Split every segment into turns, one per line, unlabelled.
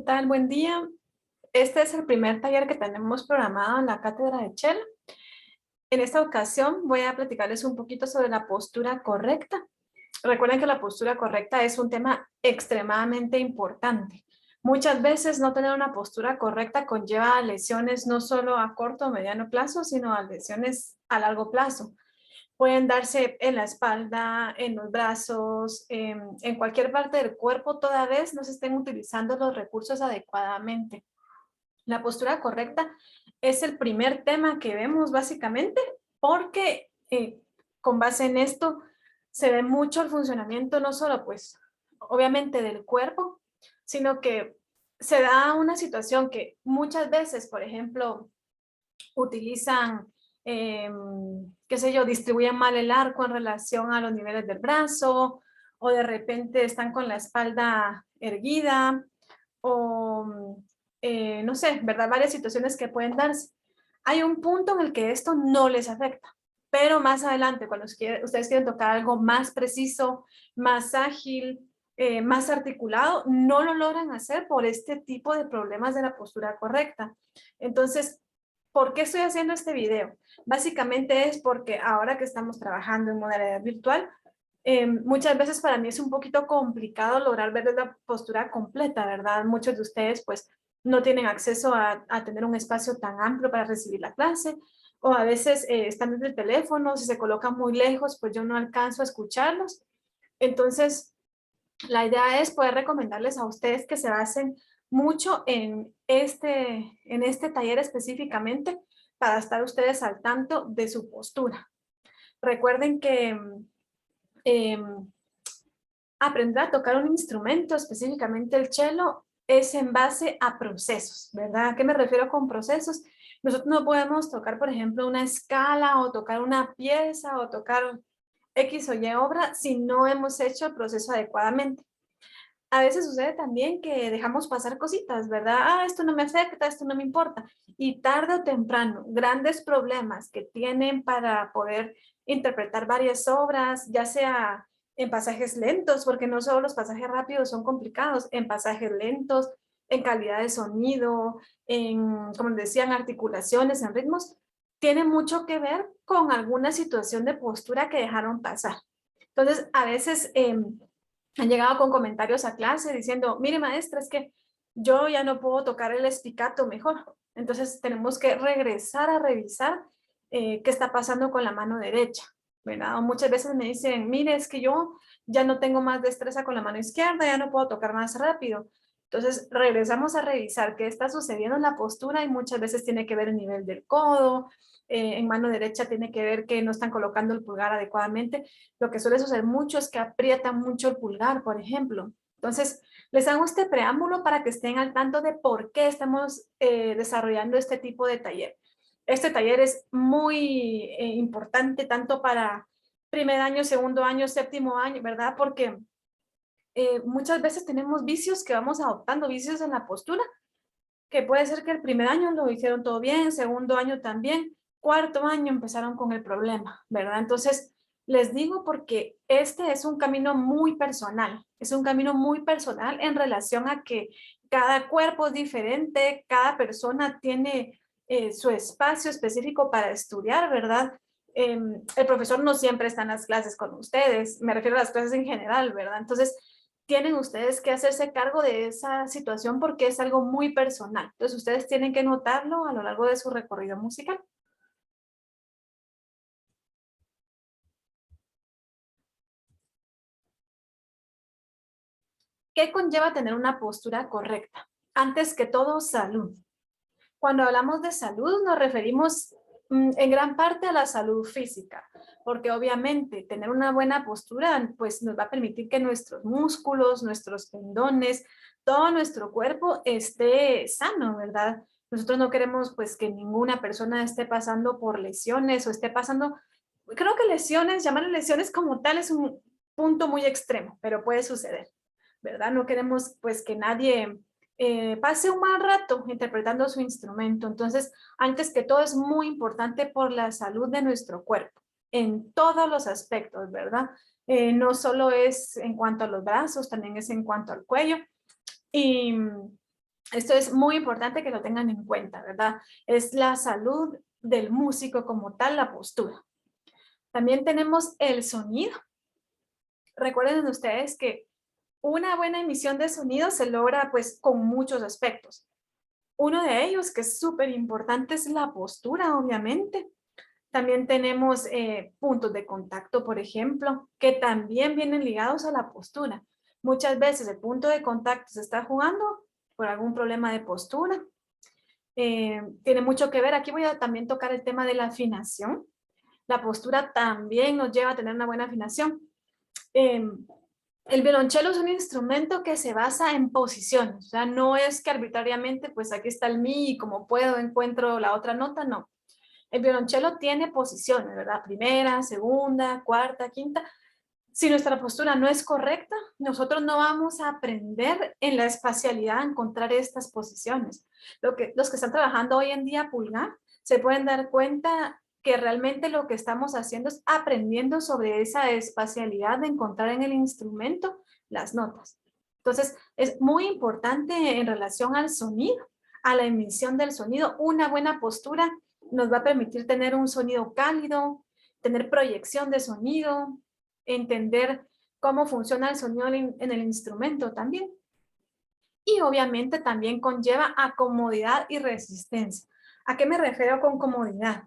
tal? Buen día. Este es el primer taller que tenemos programado en la cátedra de cello. En esta ocasión voy a platicarles un poquito sobre la postura correcta. Recuerden que la postura correcta es un tema extremadamente importante. Muchas veces no tener una postura correcta conlleva lesiones no solo a corto o mediano plazo, sino a lesiones a largo plazo. Pueden darse en la espalda, en los brazos, en cualquier parte del cuerpo, toda vez no se estén utilizando los recursos adecuadamente. La postura correcta es el primer tema que vemos básicamente porque con base en esto se ve mucho el funcionamiento no solo pues obviamente del cuerpo, sino que se da una situación que muchas veces, por ejemplo, utilizan, qué sé yo, distribuyen mal el arco en relación a los niveles del brazo, o de repente están con la espalda erguida, o no sé, ¿verdad? Varias situaciones que pueden darse. Hay un punto en el que esto no les afecta, pero más adelante, cuando ustedes quieren tocar algo más preciso, más ágil, más articulado, no lo logran hacer por este tipo de problemas de la postura correcta. Entonces, ¿por qué estoy haciendo este video? Básicamente es porque ahora que estamos trabajando en modalidad virtual, muchas veces para mí es un poquito complicado lograr ver la postura completa, ¿verdad? Muchos de ustedes pues no tienen acceso a tener un espacio tan amplio para recibir la clase, o a veces están desde el teléfono, si se colocan muy lejos, pues yo no alcanzo a escucharlos. Entonces, la idea es poder recomendarles a ustedes que se basen mucho en este taller específicamente para estar ustedes al tanto de su postura. Recuerden que eh, aprender a tocar un instrumento, específicamente el cello, es en base a procesos, ¿verdad? ¿A qué me refiero con procesos? Nosotros no podemos tocar, por ejemplo, una escala o tocar una pieza o tocar X o Y obra si no hemos hecho el proceso adecuadamente. A veces sucede también que dejamos pasar cositas, ¿verdad? Ah, esto no me afecta, esto no me importa. Y tarde o temprano, grandes problemas que tienen para poder interpretar varias obras, ya sea en pasajes lentos, porque no solo los pasajes rápidos son complicados, en pasajes lentos, en calidad de sonido, en, como les decía, en articulaciones, en ritmos, tiene mucho que ver con alguna situación de postura que dejaron pasar. Entonces, a veces han llegado con comentarios a clase diciendo, mire maestra, es que yo ya no puedo tocar el espicato mejor. Entonces tenemos que regresar a revisar qué está pasando con la mano derecha, ¿verdad? O muchas veces me dicen, mire, es que yo ya no tengo más destreza con la mano izquierda, ya no puedo tocar más rápido. Entonces regresamos a revisar qué está sucediendo en la postura y muchas veces tiene que ver el nivel del codo, en mano derecha tiene que ver que no están colocando el pulgar adecuadamente. Lo que suele suceder mucho es que aprietan mucho el pulgar, por ejemplo. Entonces, les hago este preámbulo para que estén al tanto de por qué estamos desarrollando este tipo de taller. Este taller es muy importante tanto para primer año, segundo año, séptimo año, ¿verdad? Porque muchas veces tenemos vicios que vamos adoptando, vicios en la postura, que puede ser que el primer año lo hicieron todo bien, segundo año también, cuarto año empezaron con el problema, ¿verdad? Entonces, les digo porque este es un camino muy personal, es un camino muy personal en relación a que cada cuerpo es diferente, cada persona tiene su espacio específico para estudiar, ¿verdad? El profesor no siempre está en las clases con ustedes, me refiero a las clases en general, ¿verdad? Entonces, tienen ustedes que hacerse cargo de esa situación porque es algo muy personal. Entonces, ustedes tienen que notarlo a lo largo de su recorrido musical. ¿Qué conlleva tener una postura correcta? Antes que todo, salud. Cuando hablamos de salud, nos referimos en gran parte a la salud física, porque obviamente tener una buena postura pues nos va a permitir que nuestros músculos, nuestros tendones, todo nuestro cuerpo esté sano, ¿verdad? Nosotros no queremos pues que ninguna persona esté pasando por lesiones o esté pasando, creo que lesiones, llamarle lesiones como tal es un punto muy extremo, pero puede suceder, ¿verdad? No queremos pues que nadie pase un mal rato interpretando su instrumento. Entonces, antes que todo es muy importante por la salud de nuestro cuerpo, en todos los aspectos, ¿verdad? No solo es en cuanto a los brazos, también es en cuanto al cuello. Y Esto es muy importante que lo tengan en cuenta, ¿verdad? Es la salud del músico como tal, la postura. También tenemos el sonido. Recuerden ustedes que una buena emisión de sonido se logra pues con muchos aspectos. Uno de ellos, que es súper importante, es la postura, obviamente. También tenemos puntos de contacto, por ejemplo, que también vienen ligados a la postura. Muchas veces el punto de contacto se está jugando por algún problema de postura. Tiene mucho que ver. Aquí voy a también tocar el tema de la afinación. La postura también nos lleva a tener una buena afinación. El violonchelo es un instrumento que se basa en posiciones, o sea, no es que arbitrariamente, pues aquí está el mi y como puedo encuentro la otra nota, no. El violonchelo tiene posiciones, ¿verdad? Primera, segunda, cuarta, quinta. Si nuestra postura no es correcta, nosotros no vamos a aprender en la espacialidad a encontrar estas posiciones. Los que están trabajando hoy en día pulgar se pueden dar cuenta que realmente lo que estamos haciendo es aprendiendo sobre esa espacialidad de encontrar en el instrumento las notas. Entonces, es muy importante en relación al sonido, a la emisión del sonido. Una buena postura nos va a permitir tener un sonido cálido, tener proyección de sonido, entender cómo funciona el sonido en el instrumento también. Y obviamente también conlleva a comodidad y resistencia. ¿A qué me refiero con comodidad?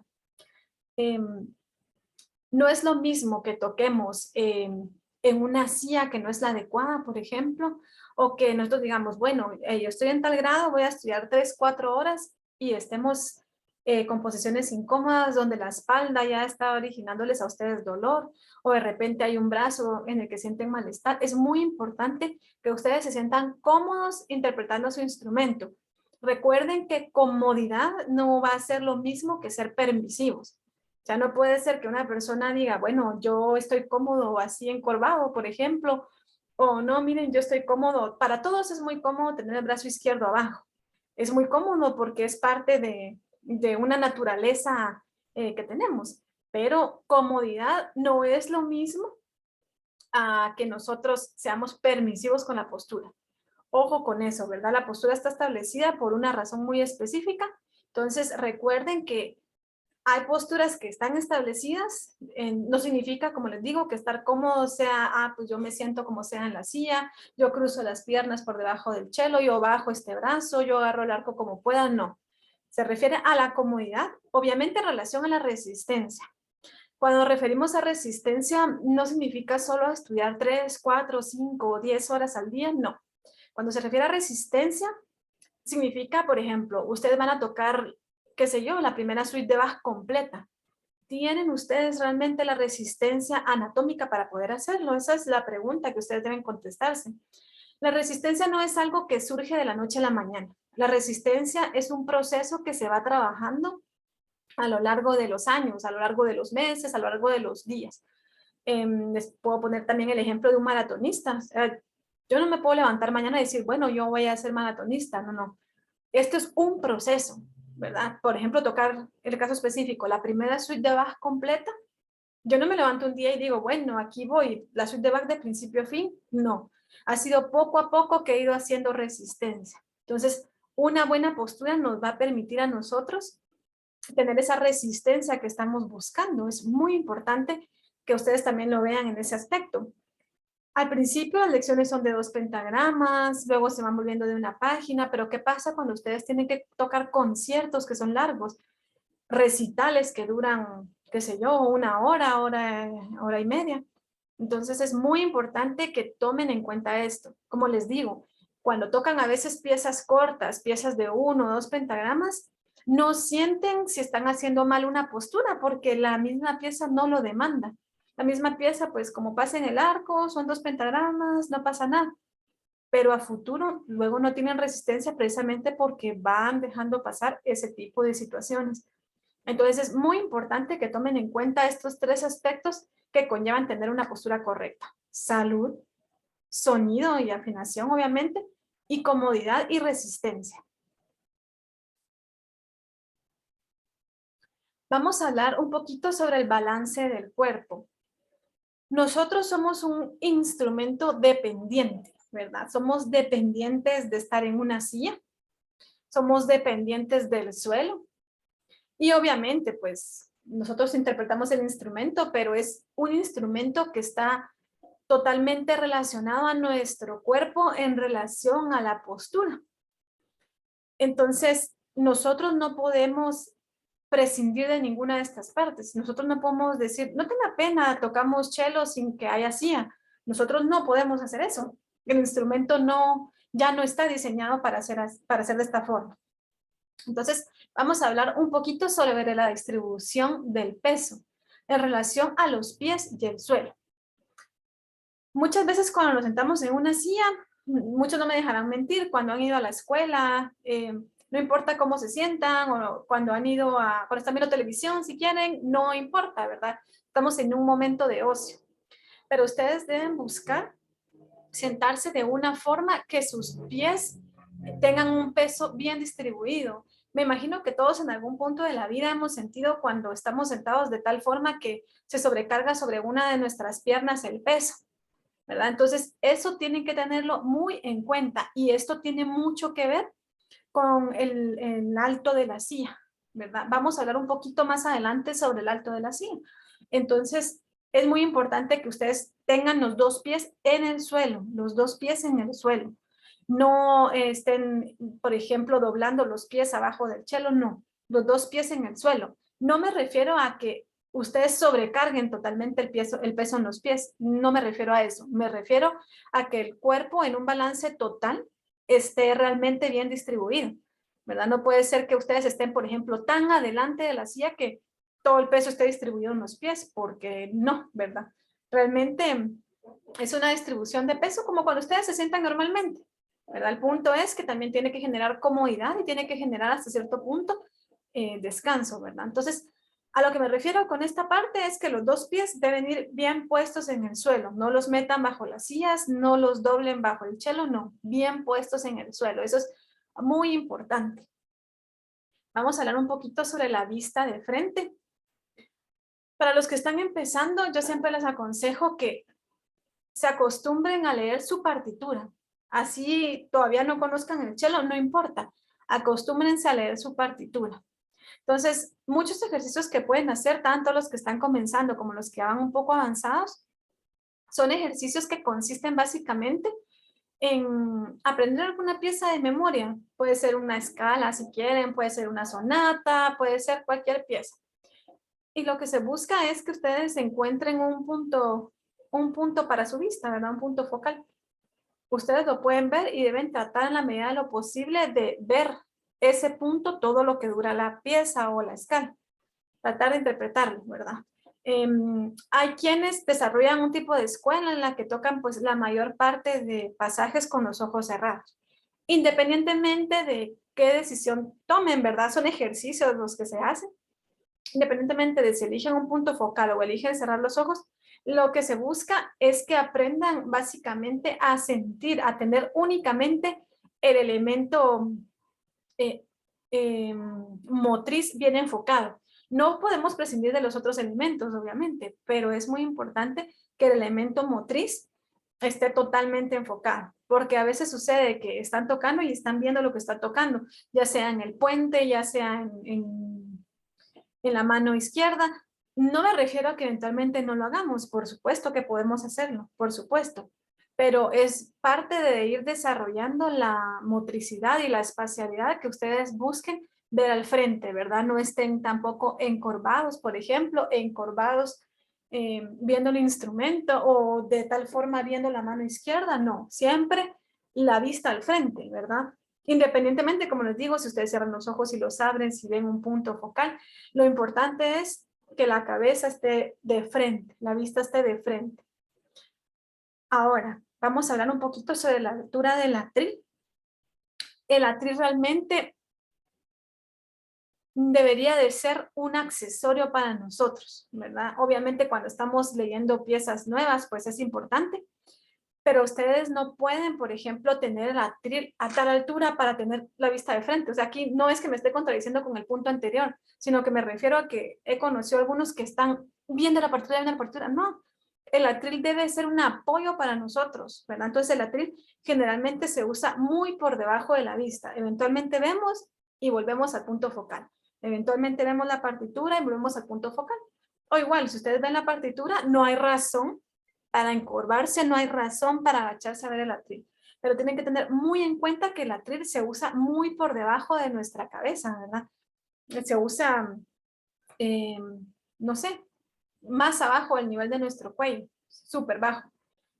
No es lo mismo que toquemos en una silla que no es la adecuada, por ejemplo, o que nosotros digamos, bueno, yo estoy en tal grado, voy a estudiar 3, 4 horas y estemos con posiciones incómodas donde la espalda ya está originándoles a ustedes dolor o de repente hay un brazo en el que sienten malestar. Es muy importante que ustedes se sientan cómodos interpretando su instrumento. Recuerden que comodidad no va a ser lo mismo que ser permisivos. O sea, no puede ser que una persona diga, bueno, yo estoy cómodo así encorvado, por ejemplo, o no, miren, yo estoy cómodo. Para todos es muy cómodo tener el brazo izquierdo abajo. Es muy cómodo porque es parte de una naturaleza que tenemos. Pero comodidad no es lo mismo a que nosotros seamos permisivos con la postura. Ojo con eso, ¿verdad? La postura está establecida por una razón muy específica. Entonces, recuerden que hay posturas que están establecidas, no significa, como les digo, que estar cómodo sea, pues yo me siento como sea en la silla, yo cruzo las piernas por debajo del chelo, yo bajo este brazo, yo agarro el arco como pueda, no. Se refiere a la comodidad, obviamente en relación a la resistencia. Cuando nos referimos a resistencia, no significa solo estudiar 3, 4, 5 o 10 horas al día, no. Cuando se refiere a resistencia, significa, por ejemplo, ustedes van a tocar, qué sé yo, la primera suite de Bach completa. ¿Tienen ustedes realmente la resistencia anatómica para poder hacerlo? Esa es la pregunta que ustedes deben contestarse. La resistencia no es algo que surge de la noche a la mañana. La resistencia es un proceso que se va trabajando a lo largo de los años, a lo largo de los meses, a lo largo de los días. Les puedo poner también el ejemplo de un maratonista. O sea, yo no me puedo levantar mañana y decir, bueno, yo voy a ser maratonista. No, no. Esto es un proceso, ¿verdad? Por ejemplo, tocar el caso específico, la primera suite de Bach completa. Yo no me levanto un día y digo, bueno, aquí voy, la suite de Bach de principio a fin. No. Ha sido poco a poco que he ido haciendo resistencia. Entonces, una buena postura nos va a permitir a nosotros tener esa resistencia que estamos buscando. Es muy importante que ustedes también lo vean en ese aspecto. Al principio las lecciones son de 2 pentagramas, luego se van volviendo de una página, pero ¿qué pasa cuando ustedes tienen que tocar conciertos que son largos? Recitales que duran, qué sé yo, una hora, hora y media. Entonces es muy importante que tomen en cuenta esto. Como les digo, cuando tocan a veces piezas cortas, piezas de 1 o 2 pentagramas, no sienten si están haciendo mal una postura porque la misma pieza no lo demanda. La misma pieza, pues como pasa en el arco, son 2 pentagramas, no pasa nada. Pero a futuro luego no tienen resistencia precisamente porque van dejando pasar ese tipo de situaciones. Entonces es muy importante que tomen en cuenta estos 3 aspectos que conllevan tener una postura correcta. Salud, sonido y afinación, obviamente, y comodidad y resistencia. Vamos a hablar un poquito sobre el balance del cuerpo. Nosotros somos un instrumento dependiente, ¿verdad? Somos dependientes de estar en una silla. somos dependientes del suelo. Y obviamente, pues, nosotros interpretamos el instrumento, pero es un instrumento que está totalmente relacionado a nuestro cuerpo en relación a la postura. Entonces, nosotros no podemos prescindir de ninguna de estas partes. Nosotros no podemos decir, no tenga pena, tocamos cello sin que haya silla. Nosotros no podemos hacer eso. El instrumento ya no está diseñado para hacer de esta forma. Entonces, vamos a hablar un poquito sobre la distribución del peso en relación a los pies y el suelo. Muchas veces cuando nos sentamos en una silla, muchos no me dejarán mentir, cuando han ido a la escuela, no importa cómo se sientan, o cuando cuando están viendo televisión, si quieren, no importa, ¿verdad? Estamos en un momento de ocio. Pero ustedes deben buscar sentarse de una forma que sus pies tengan un peso bien distribuido. Me imagino que todos en algún punto de la vida hemos sentido cuando estamos sentados de tal forma que se sobrecarga sobre una de nuestras piernas el peso, ¿verdad? Entonces, eso tienen que tenerlo muy en cuenta y esto tiene mucho que ver con el alto de la silla, ¿verdad? Vamos a hablar un poquito más adelante sobre el alto de la silla. Entonces, es muy importante que ustedes tengan los dos pies en el suelo, los dos pies en el suelo. No estén, por ejemplo, doblando los pies abajo del cello, no. Los dos pies en el suelo. No me refiero a que ustedes sobrecarguen totalmente el peso en los pies. No me refiero a eso. Me refiero a que el cuerpo en un balance total esté realmente bien distribuido, ¿verdad? No puede ser que ustedes estén, por ejemplo, tan adelante de la silla que todo el peso esté distribuido en los pies, porque no, ¿verdad? Realmente es una distribución de peso como cuando ustedes se sientan normalmente, ¿verdad? El punto es que también tiene que generar comodidad y tiene que generar hasta cierto punto descanso, ¿verdad? Entonces, a lo que me refiero con esta parte es que los dos pies deben ir bien puestos en el suelo, no los metan bajo las sillas, no los doblen bajo el cello, no, bien puestos en el suelo, eso es muy importante. Vamos a hablar un poquito sobre la vista de frente. Para los que están empezando, yo siempre les aconsejo que se acostumbren a leer su partitura. Así todavía no conozcan el cello, no importa. Acostúmbrense a leer su partitura. Entonces, muchos ejercicios que pueden hacer, tanto los que están comenzando como los que van un poco avanzados, son ejercicios que consisten básicamente en aprender alguna pieza de memoria. Puede ser una escala si quieren, puede ser una sonata, puede ser cualquier pieza. Y lo que se busca es que ustedes encuentren un punto para su vista, ¿verdad? Un punto focal. Ustedes lo pueden ver y deben tratar en la medida de lo posible de ver ese punto todo lo que dura la pieza o la escala. Tratar de interpretarlo, ¿verdad? Hay quienes desarrollan un tipo de escuela en la que tocan pues la mayor parte de pasajes con los ojos cerrados. Independientemente de qué decisión tomen, ¿verdad? Son ejercicios los que se hacen. Independientemente de si eligen un punto focal o eligen cerrar los ojos, lo que se busca es que aprendan básicamente a sentir, a tener únicamente el elemento motriz bien enfocado. No podemos prescindir de los otros elementos, obviamente, pero es muy importante que el elemento motriz esté totalmente enfocado, porque a veces sucede que están tocando y están viendo lo que está tocando, ya sea en el puente, ya sea en la mano izquierda. No me refiero a que eventualmente no lo hagamos, por supuesto que podemos hacerlo, por supuesto, pero es parte de ir desarrollando la motricidad y la espacialidad que ustedes busquen ver al frente, ¿verdad? No estén tampoco encorvados, por ejemplo, encorvados viendo el instrumento o de tal forma viendo la mano izquierda, no, siempre la vista al frente, ¿verdad? Independientemente, como les digo, si ustedes cierran los ojos y los abren, si ven un punto focal, lo importante es que la cabeza esté de frente, la vista esté de frente. Ahora, vamos a hablar un poquito sobre la altura del atril. El atril realmente debería de ser un accesorio para nosotros, ¿verdad? Obviamente cuando estamos leyendo piezas nuevas, pues es importante, pero ustedes no pueden, por ejemplo, tener el atril a tal altura para tener la vista de frente. O sea, aquí no es que me esté contradiciendo con el punto anterior, sino que me refiero a que he conocido algunos que están viendo la partitura. No, el atril debe ser un apoyo para nosotros, ¿verdad? Entonces el atril generalmente se usa muy por debajo de la vista. Eventualmente vemos y volvemos al punto focal. Eventualmente vemos la partitura y volvemos al punto focal. O igual, si ustedes ven la partitura, no hay razón para encorvarse, no hay razón para agacharse a ver el atril. Pero tienen que tener muy en cuenta que el atril se usa muy por debajo de nuestra cabeza, ¿verdad? Se usa, no sé, más abajo del nivel de nuestro cuello, súper bajo,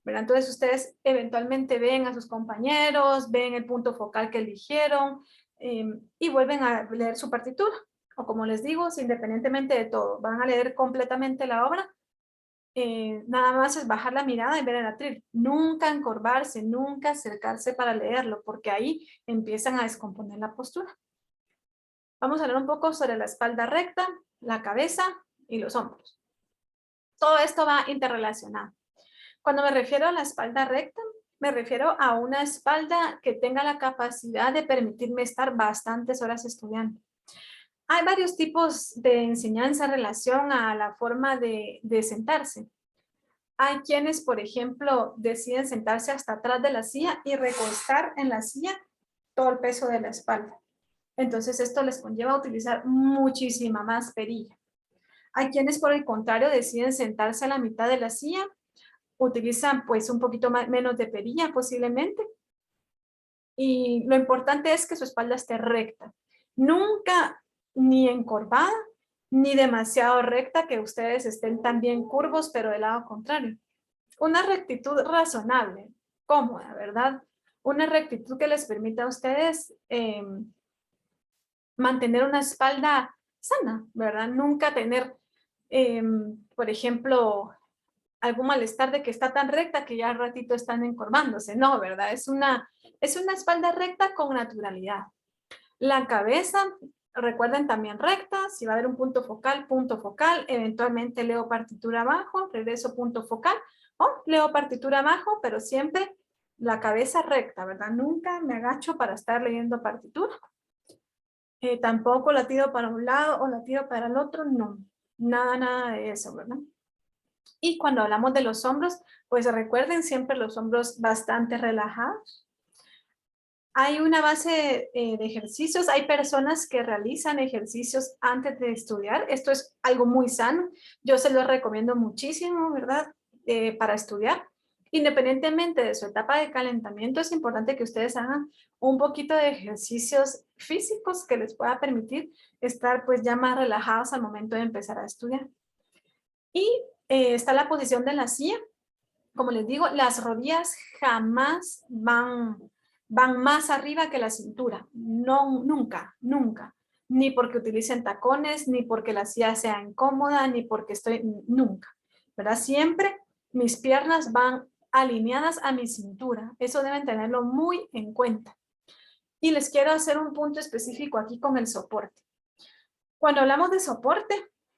¿verdad? Entonces ustedes eventualmente ven a sus compañeros, ven el punto focal que eligieron y vuelven a leer su partitura. O como les digo, independientemente de todo, van a leer completamente la obra. Nada más es bajar la mirada y ver el atril. Nunca encorvarse, nunca acercarse para leerlo, porque ahí empiezan a descomponer la postura. Vamos a hablar un poco sobre la espalda recta, la cabeza y los hombros. Todo esto va interrelacionado. Cuando me refiero a la espalda recta, me refiero a una espalda que tenga la capacidad de permitirme estar bastantes horas estudiando. Hay varios tipos de enseñanza en relación a la forma de sentarse. Hay quienes, por ejemplo, deciden sentarse hasta atrás de la silla y recostar en la silla todo el peso de la espalda. Entonces esto les conlleva a utilizar muchísima más perilla. Hay quienes, por el contrario, deciden sentarse a la mitad de la silla, utilizan pues un poquito menos de perilla posiblemente. Y lo importante es que su espalda esté recta. Nunca ni encorvada, ni demasiado recta que ustedes estén también curvos, pero del lado contrario. Una rectitud razonable, cómoda, ¿verdad? Una rectitud que les permita a ustedes mantener una espalda sana, ¿verdad? Nunca tener, por ejemplo, algún malestar de que está tan recta que ya al ratito están encorvándose. No, ¿verdad? Es una espalda recta con naturalidad. La cabeza, recuerden también recta, si va a haber un punto focal, eventualmente leo partitura abajo, regreso punto focal, o leo partitura abajo, pero siempre la cabeza recta, ¿verdad? Nunca me agacho para estar leyendo partitura. Tampoco la tiro para un lado o la tiro para el otro, no. Nada de eso, ¿verdad? Y cuando hablamos de los hombros, pues recuerden siempre los hombros bastante relajados. Hay una base de ejercicios, hay personas que realizan ejercicios antes de estudiar. Esto es algo muy sano. Yo se lo recomiendo muchísimo, ¿verdad? Para estudiar. Independientemente de su etapa de calentamiento, es importante que ustedes hagan un poquito de ejercicios físicos que les pueda permitir estar pues ya más relajados al momento de empezar a estudiar. Y está la posición de la silla. Como les digo, las rodillas jamás van más arriba que la cintura. No, nunca, nunca. Ni porque utilicen tacones, ni porque la silla sea incómoda, ni porque nunca. ¿Verdad? Siempre mis piernas van alineadas a mi cintura. Eso deben tenerlo muy en cuenta. Y les quiero hacer un punto específico aquí con el soporte. Cuando hablamos de soporte,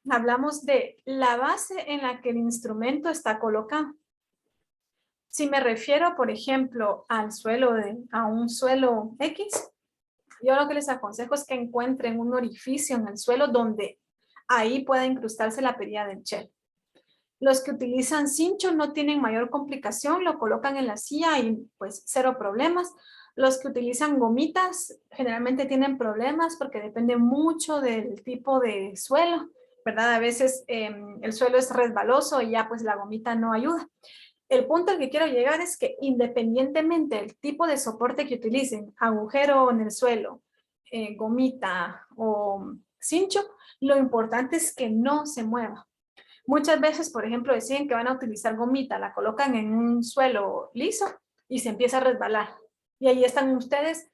hablamos de la base en la que el instrumento está colocado. Si me refiero, por ejemplo, a un suelo X, yo lo que les aconsejo es que encuentren un orificio en el suelo donde ahí pueda incrustarse la perilla del cello. Los que utilizan cincho no tienen mayor complicación, lo colocan en la silla y pues cero problemas. Los que utilizan gomitas generalmente tienen problemas porque depende mucho del tipo de suelo, ¿verdad? A veces el suelo es resbaloso y ya pues la gomita no ayuda. El punto al que quiero llegar es que independientemente del tipo de soporte que utilicen, agujero en el suelo, gomita o cincho, lo importante es que no se mueva. Muchas veces, por ejemplo, deciden que van a utilizar gomita, la colocan en un suelo liso y se empieza a resbalar. Y ahí están ustedes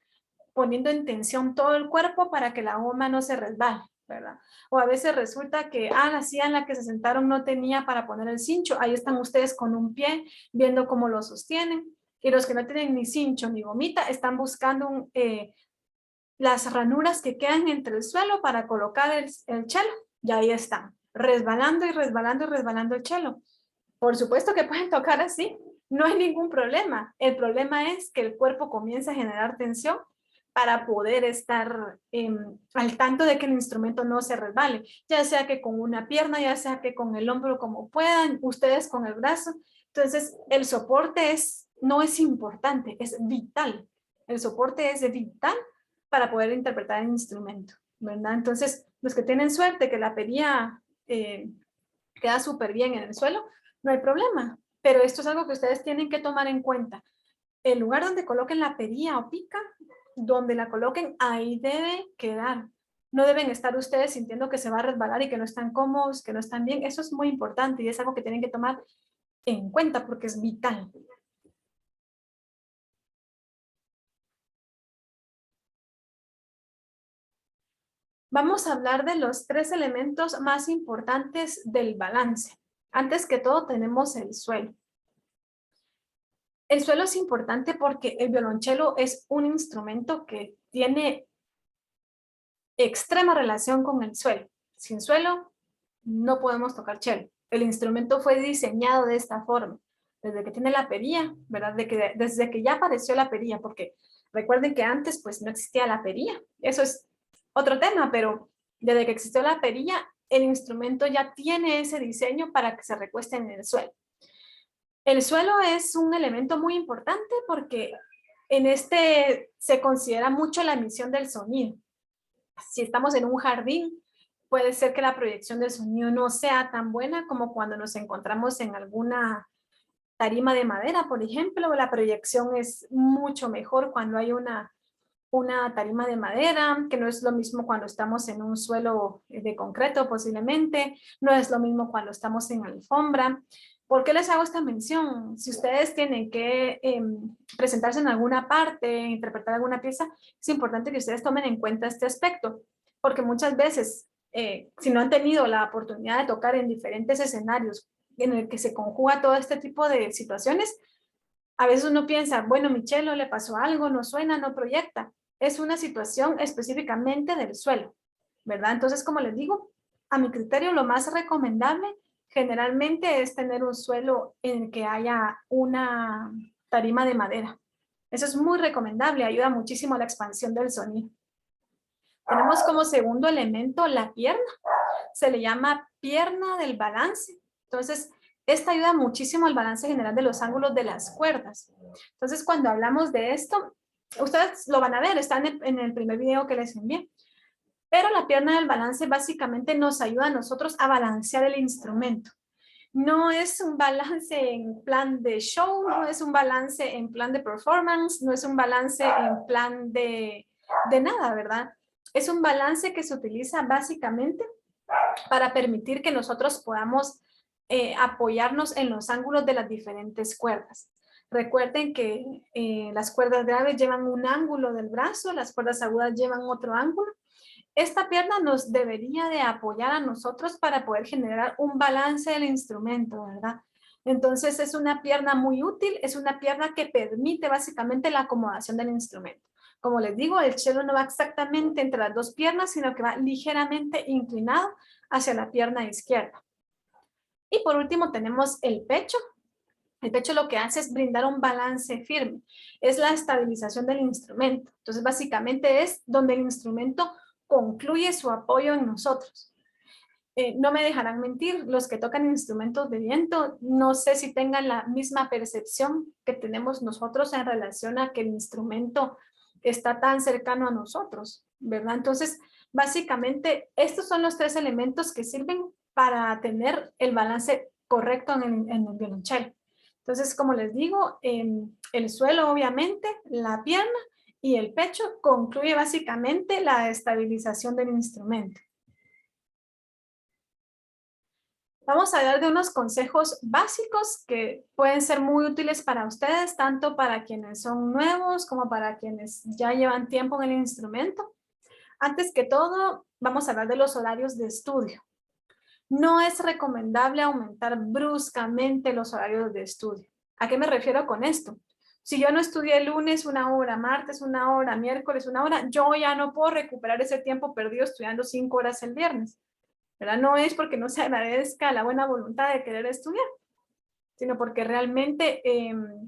poniendo en tensión todo el cuerpo para que la goma no se resbale, ¿verdad? O a veces resulta que, la silla en la que se sentaron no tenía para poner el cincho. Ahí están ustedes con un pie viendo cómo lo sostienen. Y los que no tienen ni cincho ni gomita están buscando las ranuras que quedan entre el suelo para colocar el cello. Y ahí están, resbalando y resbalando y resbalando el cello. Por supuesto que pueden tocar así, no hay ningún problema. El problema es que el cuerpo comienza a generar tensión para poder estar al tanto de que el instrumento no se resbale, ya sea que con una pierna, ya sea que con el hombro como puedan, ustedes con el brazo. Entonces, el soporte no es importante, es vital. El soporte es vital para poder interpretar el instrumento, ¿verdad? Entonces, los que tienen suerte que la perilla queda súper bien en el suelo, no hay problema. Pero esto es algo que ustedes tienen que tomar en cuenta. El lugar donde coloquen la perilla o pica, donde la coloquen, ahí debe quedar. No deben estar ustedes sintiendo que se va a resbalar y que no están cómodos, que no están bien. Eso es muy importante y es algo que tienen que tomar en cuenta porque es vital. Vamos a hablar de los 3 elementos más importantes del balance. Antes que todo tenemos el suelo. El suelo es importante porque el violonchelo es un instrumento que tiene extrema relación con el suelo. Sin suelo no podemos tocar cello. El instrumento fue diseñado de esta forma, desde que tiene la perilla, ¿verdad? Desde que ya apareció la perilla, porque recuerden que antes pues no existía la perilla. Eso es otro tema, pero desde que existió la perilla, el instrumento ya tiene ese diseño para que se recueste en el suelo. El suelo es un elemento muy importante porque en este se considera mucho la emisión del sonido. Si estamos en un jardín, puede ser que la proyección del sonido no sea tan buena como cuando nos encontramos en alguna tarima de madera, por ejemplo. La proyección es mucho mejor cuando hay una tarima de madera, que no es lo mismo cuando estamos en un suelo de concreto posiblemente, no es lo mismo cuando estamos en alfombra. ¿Por qué les hago esta mención? Si ustedes tienen que presentarse en alguna parte, interpretar alguna pieza, es importante que ustedes tomen en cuenta este aspecto, porque muchas veces, si no han tenido la oportunidad de tocar en diferentes escenarios en el que se conjuga todo este tipo de situaciones, a veces uno piensa, bueno, mi cello le pasó algo, no suena, no proyecta. Es una situación específicamente del suelo, ¿verdad? Entonces, como les digo, a mi criterio, lo más recomendable generalmente es tener un suelo en el que haya una tarima de madera. Eso es muy recomendable, ayuda muchísimo a la expansión del sonido. Tenemos como segundo elemento la pierna. Se le llama pierna del balance. Entonces, esta ayuda muchísimo al balance general de los ángulos de las cuerdas. Entonces, cuando hablamos de esto, ustedes lo van a ver, está en el primer video que les envié. Pero la pierna del balance básicamente nos ayuda a nosotros a balancear el instrumento. No es un balance en plan de show, no es un balance en plan de performance, no es un balance en plan de nada, ¿verdad? Es un balance que se utiliza básicamente para permitir que nosotros podamos apoyarnos en los ángulos de las diferentes cuerdas. Recuerden que las cuerdas graves llevan un ángulo del brazo, las cuerdas agudas llevan otro ángulo. Esta pierna nos debería de apoyar a nosotros para poder generar un balance del instrumento, ¿verdad? Entonces es una pierna muy útil, es una pierna que permite básicamente la acomodación del instrumento. Como les digo, el cello no va exactamente entre las dos piernas, sino que va ligeramente inclinado hacia la pierna izquierda. Y por último tenemos el pecho. El pecho lo que hace es brindar un balance firme, es la estabilización del instrumento. Entonces básicamente es donde el instrumento concluye su apoyo en nosotros. No me dejarán mentir, los que tocan instrumentos de viento, no sé si tengan la misma percepción que tenemos nosotros en relación a que el instrumento está tan cercano a nosotros, ¿verdad? Entonces, básicamente, estos son los 3 elementos que sirven para tener el balance correcto en el violonchelo. Entonces, como les digo, el suelo, obviamente, la pierna y el pecho concluye básicamente la estabilización del instrumento. Vamos a hablar de unos consejos básicos que pueden ser muy útiles para ustedes, tanto para quienes son nuevos como para quienes ya llevan tiempo en el instrumento. Antes que todo, vamos a hablar de los horarios de estudio. No es recomendable aumentar bruscamente los horarios de estudio. ¿A qué me refiero con esto? Si yo no estudié el lunes 1 hora, martes 1 hora, miércoles 1 hora, yo ya no puedo recuperar ese tiempo perdido estudiando 5 horas el viernes, ¿verdad? No es porque no se agradezca la buena voluntad de querer estudiar, sino porque realmente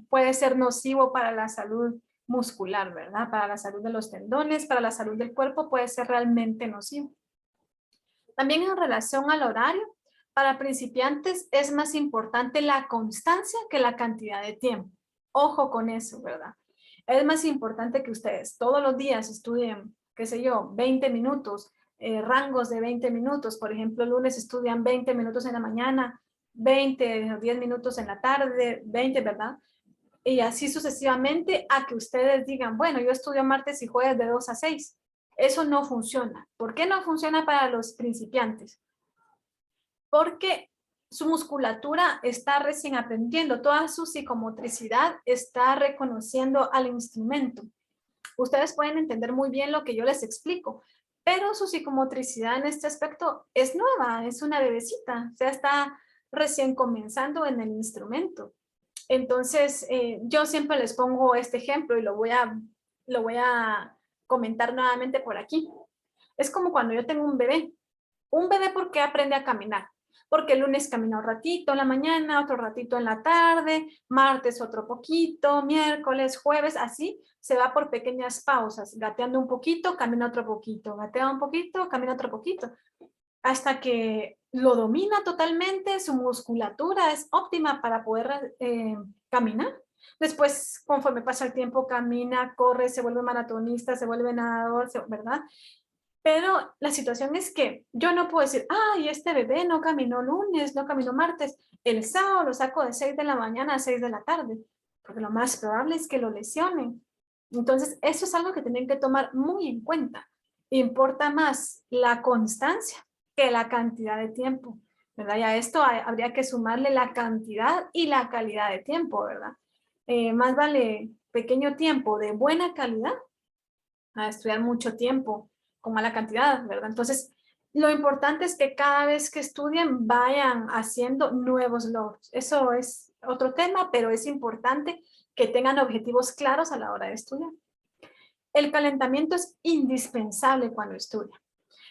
puede ser nocivo para la salud muscular, ¿verdad? Para la salud de los tendones, para la salud del cuerpo puede ser realmente nocivo. También en relación al horario, para principiantes es más importante la constancia que la cantidad de tiempo. Ojo con eso, ¿verdad? Es más importante que ustedes todos los días estudien, qué sé yo, 20 minutos, rangos de 20 minutos. Por ejemplo, el lunes estudian 20 minutos en la mañana, 20 o 10 minutos en la tarde, 20, ¿verdad? Y así sucesivamente a que ustedes digan, bueno, yo estudio martes y jueves de 2 a 6. Eso no funciona. ¿Por qué no funciona para los principiantes? Porque su musculatura está recién aprendiendo, toda su psicomotricidad está reconociendo al instrumento. Ustedes pueden entender muy bien lo que yo les explico, pero su psicomotricidad en este aspecto es nueva, es una bebecita, o sea, está recién comenzando en el instrumento. Entonces, yo siempre les pongo este ejemplo y lo voy a comentar nuevamente por aquí. Es como cuando yo tengo un bebé. Un bebé, ¿por qué aprende a caminar? Porque el lunes camina un ratito en la mañana, otro ratito en la tarde, martes otro poquito, miércoles, jueves, así se va por pequeñas pausas, gateando un poquito, camina otro poquito, gatea un poquito, camina otro poquito, hasta que lo domina totalmente, su musculatura es óptima para poder caminar. Después, conforme pasa el tiempo, camina, corre, se vuelve maratonista, se vuelve nadador, ¿verdad? Pero la situación es que yo no puedo decir, ay, este bebé no caminó lunes, no caminó martes, el sábado lo saco de 6 de la mañana a 6 de la tarde, porque lo más probable es que lo lesionen. Entonces, eso es algo que tienen que tomar muy en cuenta. Importa más la constancia que la cantidad de tiempo, ¿verdad? Y a esto habría que sumarle la cantidad y la calidad de tiempo, ¿verdad? Más vale pequeño tiempo de buena calidad a estudiar mucho tiempo con mala cantidad, ¿verdad? Entonces, lo importante es que cada vez que estudien vayan haciendo nuevos logros. Eso es otro tema, pero es importante que tengan objetivos claros a la hora de estudiar. El calentamiento es indispensable cuando estudian.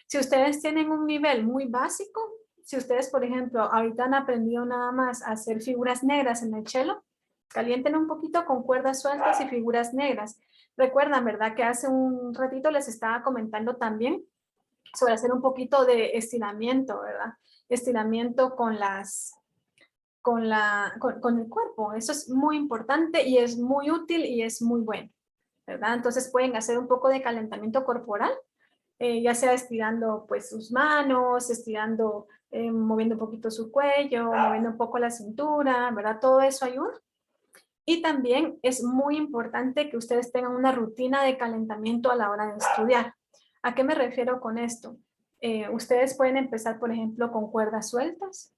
Si ustedes tienen un nivel muy básico, si ustedes, por ejemplo, ahorita han aprendido nada más a hacer figuras negras en el cello, calienten un poquito con cuerdas sueltas y figuras negras. Recuerdan, ¿verdad? Que hace un ratito les estaba comentando también sobre hacer un poquito de estiramiento, ¿verdad? Estiramiento con el cuerpo. Eso es muy importante y es muy útil y es muy bueno, ¿verdad? Entonces pueden hacer un poco de calentamiento corporal, ya sea estirando pues sus manos, estirando, moviendo un poquito su cuello, moviendo un poco la cintura, ¿verdad? Todo eso ayuda. Y también es muy importante que ustedes tengan una rutina de calentamiento a la hora de estudiar. ¿A qué me refiero con esto? Ustedes pueden empezar, por ejemplo, con cuerdas sueltas.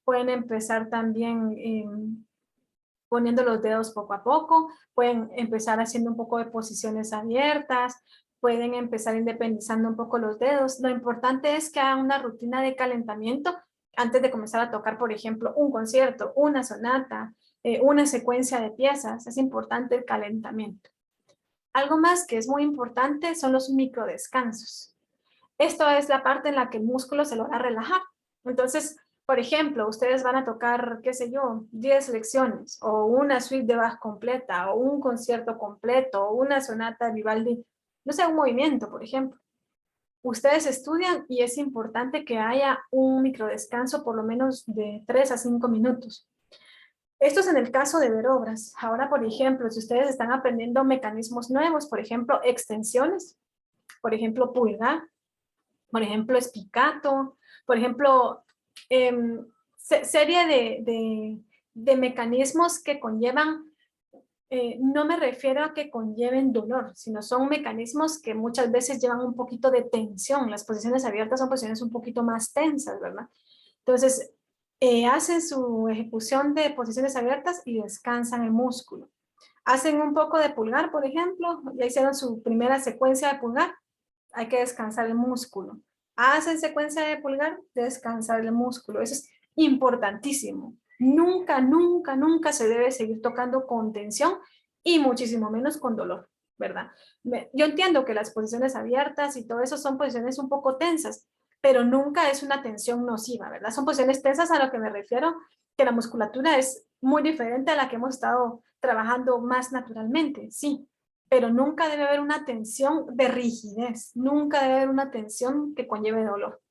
Pueden empezar también poniendo los dedos poco a poco. Pueden empezar haciendo un poco de posiciones abiertas. Pueden empezar independizando un poco los dedos. Lo importante es que hagan una rutina de calentamiento antes de comenzar a tocar, por ejemplo, un concierto, una sonata, una secuencia de piezas. Es importante el calentamiento. Algo más que es muy importante son los microdescansos. Esto es la parte en la que el músculo se logra relajar. Entonces, por ejemplo, ustedes van a tocar, qué sé yo, 10 lecciones, o una suite de Bach completa, o un concierto completo, o una sonata de Vivaldi, no sé, un movimiento, por ejemplo. Ustedes estudian y es importante que haya un microdescanso por lo menos de 3 a 5 minutos. Esto es en el caso de ver obras. Ahora, por ejemplo, si ustedes están aprendiendo mecanismos nuevos, por ejemplo, extensiones, por ejemplo, pulgar, por ejemplo, espicato, por ejemplo, serie de mecanismos que conllevan, no me refiero a que conlleven dolor, sino son mecanismos que muchas veces llevan un poquito de tensión. Las posiciones abiertas son posiciones un poquito más tensas, ¿verdad? Entonces, hacen su ejecución de posiciones abiertas y descansan el músculo. Hacen un poco de pulgar, por ejemplo, ya hicieron su primera secuencia de pulgar, hay que descansar el músculo. Hacen secuencia de pulgar, descansar el músculo. Eso es importantísimo. Nunca, nunca, nunca se debe seguir tocando con tensión y muchísimo menos con dolor, ¿verdad? Yo entiendo que las posiciones abiertas y todo eso son posiciones un poco tensas, pero nunca es una tensión nociva, ¿verdad? Son posiciones tensas a lo que me refiero, que la musculatura es muy diferente a la que hemos estado trabajando más naturalmente, sí, pero nunca debe haber una tensión de rigidez, nunca debe haber una tensión que conlleve dolor.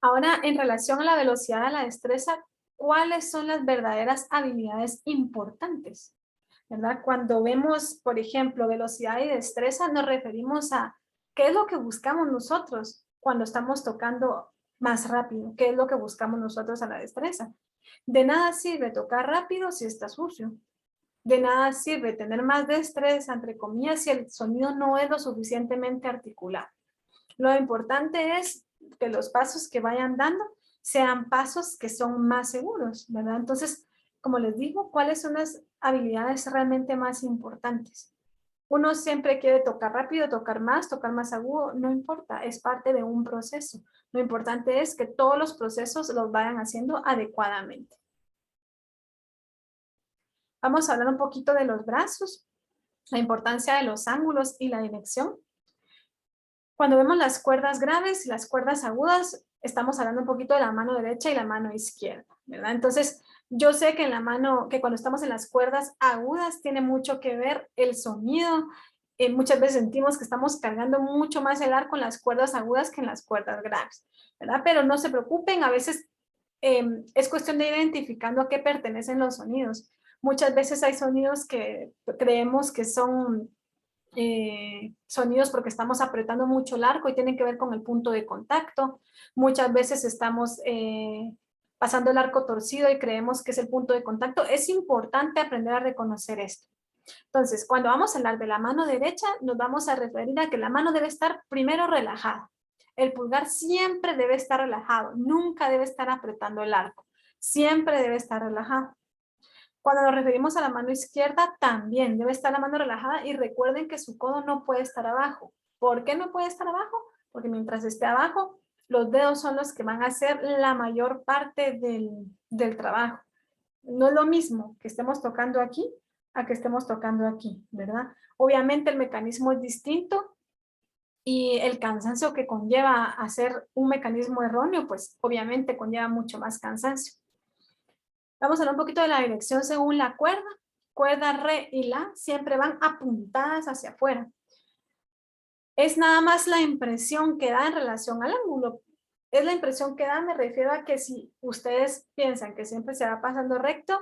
Ahora, en relación a la velocidad de la destreza, ¿cuáles son las verdaderas habilidades importantes? ¿Verdad? Cuando vemos, por ejemplo, velocidad y destreza, nos referimos a qué es lo que buscamos nosotros cuando estamos tocando más rápido, qué es lo que buscamos nosotros a la destreza. De nada sirve tocar rápido si está sucio. De nada sirve tener más destreza, entre comillas, si el sonido no es lo suficientemente articulado. Lo importante es que los pasos que vayan dando sean pasos que son más seguros, ¿verdad? Entonces, como les digo, ¿cuáles son las habilidades realmente más importantes? Uno siempre quiere tocar rápido, tocar más agudo, no importa, es parte de un proceso. Lo importante es que todos los procesos los vayan haciendo adecuadamente. Vamos a hablar un poquito de los brazos, la importancia de los ángulos y la dirección. Cuando vemos las cuerdas graves y las cuerdas agudas, estamos hablando un poquito de la mano derecha y la mano izquierda, ¿verdad? Entonces, yo sé que que cuando estamos en las cuerdas agudas tiene mucho que ver el sonido. Muchas veces sentimos que estamos cargando mucho más el arco en las cuerdas agudas que en las cuerdas graves, ¿verdad? Pero no se preocupen, a veces es cuestión de identificando a qué pertenecen los sonidos. Muchas veces hay sonidos que creemos que son sonidos porque estamos apretando mucho el arco y tienen que ver con el punto de contacto. Muchas veces estamos pasando el arco torcido y creemos que es el punto de contacto. Es importante aprender a reconocer esto. Entonces, cuando vamos a hablar de la mano derecha, nos vamos a referir a que la mano debe estar primero relajada. El pulgar siempre debe estar relajado, nunca debe estar apretando el arco. Siempre debe estar relajado. Cuando nos referimos a la mano izquierda, también debe estar la mano relajada y recuerden que su codo no puede estar abajo. ¿Por qué no puede estar abajo? Porque mientras esté abajo, los dedos son los que van a hacer la mayor parte del trabajo. No es lo mismo que estemos tocando aquí a que estemos tocando aquí, ¿verdad? Obviamente el mecanismo es distinto y el cansancio que conlleva hacer un mecanismo erróneo, pues obviamente conlleva mucho más cansancio. Vamos a hablar un poquito de la dirección según la cuerda. Cuerda re y la siempre van apuntadas hacia afuera. Es nada más la impresión que da en relación al ángulo. Es la impresión que da, me refiero a que si ustedes piensan que siempre se va pasando recto,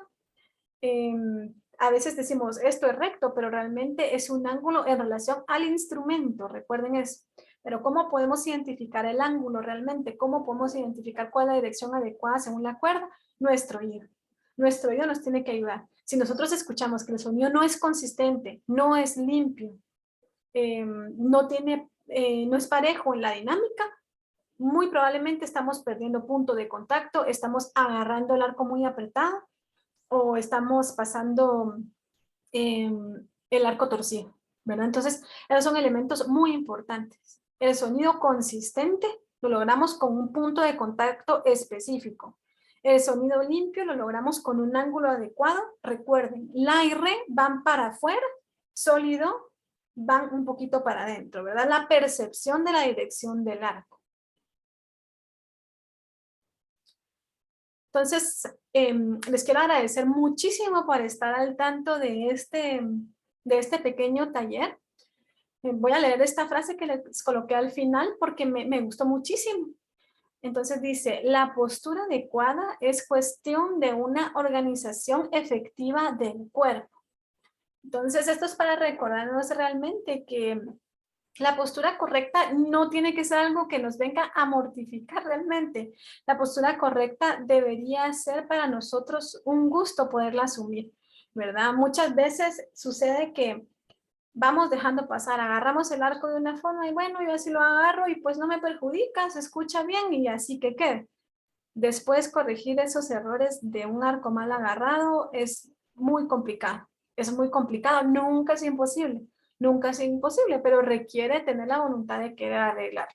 a veces decimos esto es recto, pero realmente es un ángulo en relación al instrumento, recuerden eso. Pero ¿cómo podemos identificar el ángulo realmente? ¿Cómo podemos identificar cuál es la dirección adecuada según la cuerda? Nuestro oído. Nuestro oído nos tiene que ayudar. Si nosotros escuchamos que el sonido no es consistente, no es limpio, no es parejo en la dinámica, muy probablemente estamos perdiendo punto de contacto, estamos agarrando el arco muy apretado o estamos pasando el arco torcido, ¿verdad? Entonces, esos son elementos muy importantes. El sonido consistente lo logramos con un punto de contacto específico. El sonido limpio lo logramos con un ángulo adecuado. Recuerden, la y re van para afuera, sólido van un poquito para adentro, ¿verdad? La percepción de la dirección del arco. Entonces, les quiero agradecer muchísimo por estar al tanto de este pequeño taller. Voy a leer esta frase que les coloqué al final porque me gustó muchísimo. Entonces dice, la postura adecuada es cuestión de una organización efectiva del cuerpo. Entonces, esto es para recordarnos realmente que la postura correcta no tiene que ser algo que nos venga a mortificar realmente. La postura correcta debería ser para nosotros un gusto poderla asumir, ¿verdad? Muchas veces sucede que vamos dejando pasar, agarramos el arco de una forma y bueno, yo así lo agarro y pues no me perjudica, se escucha bien y así que quede. Después corregir esos errores de un arco mal agarrado es muy complicado. Es muy complicado, nunca es imposible. Nunca es imposible, pero requiere tener la voluntad de querer arreglar.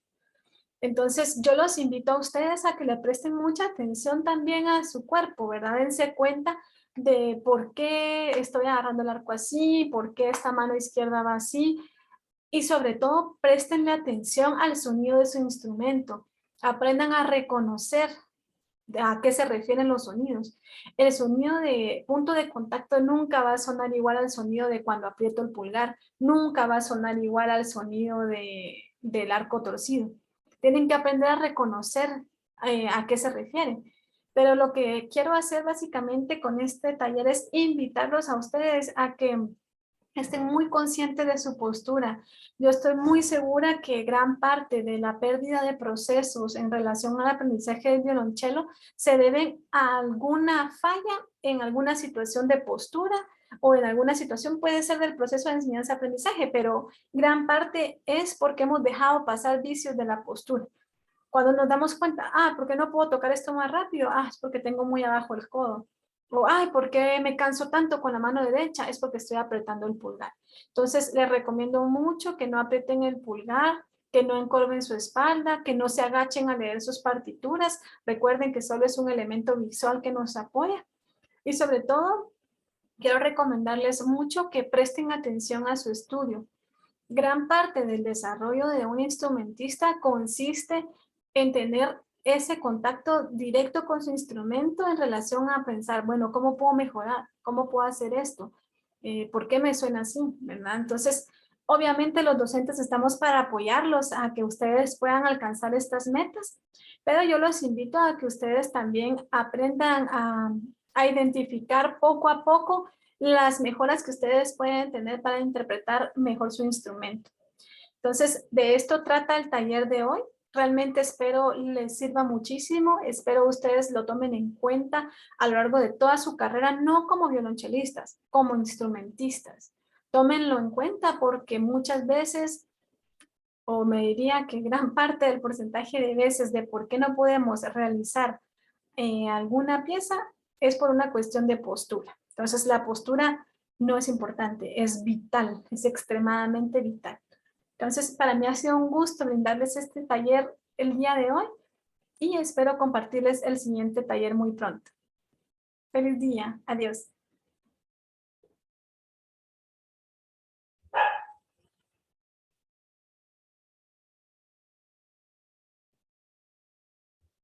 Entonces, yo los invito a ustedes a que le presten mucha atención también a su cuerpo, ¿verdad? Dense cuenta de por qué estoy agarrando el arco así, por qué esta mano izquierda va así, y sobre todo, prestenle atención al sonido de su instrumento. Aprendan a reconocer a qué se refieren los sonidos. El sonido de punto de contacto nunca va a sonar igual al sonido de cuando aprieto el pulgar, nunca va a sonar igual al sonido del arco torcido. Tienen que aprender a reconocer a qué se refieren. Pero lo que quiero hacer básicamente con este taller es invitarlos a ustedes a que estén muy conscientes de su postura. Yo estoy muy segura que gran parte de la pérdida de procesos en relación al aprendizaje del violonchelo se deben a alguna falla en alguna situación de postura o en alguna situación, puede ser del proceso de enseñanza-aprendizaje, pero gran parte es porque hemos dejado pasar vicios de la postura. Cuando nos damos cuenta, ¿por qué no puedo tocar esto más rápido? Es porque tengo muy abajo el codo. O, ¿por qué me canso tanto con la mano derecha? Es porque estoy apretando el pulgar. Entonces, les recomiendo mucho que no aprieten el pulgar, que no encorven su espalda, que no se agachen a leer sus partituras. Recuerden que solo es un elemento visual que nos apoya. Y sobre todo, quiero recomendarles mucho que presten atención a su estudio. Gran parte del desarrollo de un instrumentista consiste en tener ese contacto directo con su instrumento en relación a pensar, bueno, ¿cómo puedo mejorar? ¿Cómo puedo hacer esto? ¿Por qué me suena así? ¿Verdad? Entonces, obviamente los docentes estamos para apoyarlos a que ustedes puedan alcanzar estas metas, pero yo los invito a que ustedes también aprendan a identificar poco a poco las mejoras que ustedes pueden tener para interpretar mejor su instrumento. Entonces, de esto trata el taller de hoy. Realmente espero les sirva muchísimo, espero ustedes lo tomen en cuenta a lo largo de toda su carrera, no como violonchelistas, como instrumentistas. Tómenlo en cuenta porque muchas veces, o me diría que gran parte del porcentaje de veces de por qué no podemos realizar alguna pieza es por una cuestión de postura. Entonces la postura no es importante, es vital, es extremadamente vital. Entonces para mí ha sido un gusto brindarles este taller el día de hoy y espero compartirles el siguiente taller muy pronto. Feliz día, adiós.